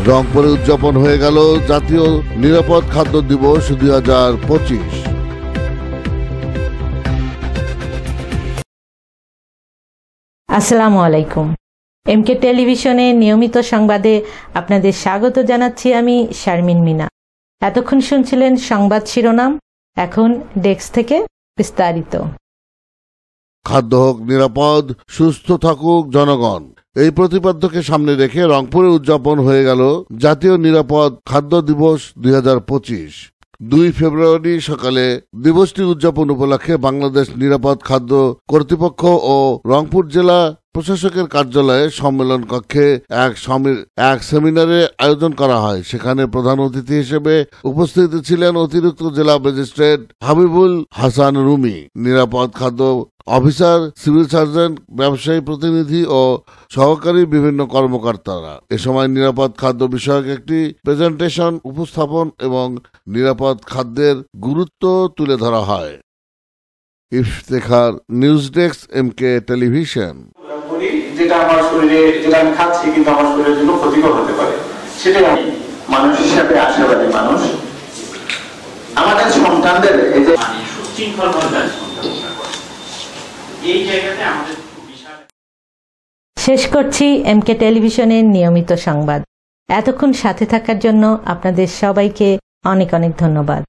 রংপুরে উদযাপন হয়ে গেল জাতীয় নিরাপদ খাদ্য দিবস 2025। আসসালামু আলাইকুম। এমকে টেলিভিশনে নিয়মিত সংবাদে আপনাদের স্বাগত জানাচ্ছি আমি শারমিন মিনা। এতক্ষণ শুনছিলেন সংবাদ শিরোনাম, এখন ডেস্ক থেকে বিস্তারিত। খাদ্য হোক নিরাপদ, সুস্থ থাকুক জনগণ, এই প্রতিপাদ্যকে সামনে রেখে রংপুরে উদযাপন হয়ে গেল জাতীয় নিরাপদ খাদ্য দিবস 2025। 2 ফেব্রুয়ারি সকালে দিবসটি উদযাপন উপলক্ষে বাংলাদেশ নিরাপদ খাদ্য কর্তৃপক্ষ ও রংপুর জেলা প্রশাসকের কার্যালয়ে সম্মেলন কক্ষে এক সেমিনারের আয়োজন করা হয়। সেখানে প্রধান অতিথি হিসেবে উপস্থিত ছিলেন অতিরিক্ত জেলা ম্যাজিস্ট্রেট হাবিবুল হাসান রুমি, নিরাপদ খাদ্য অফিসার, সিভিল সার্জন, ব্যবসায়ী প্রতিনিধি ও সহকারী বিভিন্ন কর্মকর্তারা। এ সময় নিরাপদ খাদ্য বিষয়ক একটি প্রেজেন্টেশন উপস্থাপন এবং নিরাপদ খাদ্যের গুরুত্ব তুলে ধরা হয়। Iftekhar, news desk, MK television. যেটা আমার শরীরে, যেটা আমি খাচ্ছি কিন্তু আমার শরীরের জন্য ক্ষতিকর হতে পারে, সেটাই আমি মানুষ হিসাবে আশাবাদী মানুষ। আমাদের সন্তানদের এই যে এই জায়গাতে আমাদের শেষ করছি এমকে টেলিভিশনের নিয়মিত সংবাদ। এতক্ষণ সাথে থাকার জন্য আপনাদের সবাইকে অনেক অনেক ধন্যবাদ।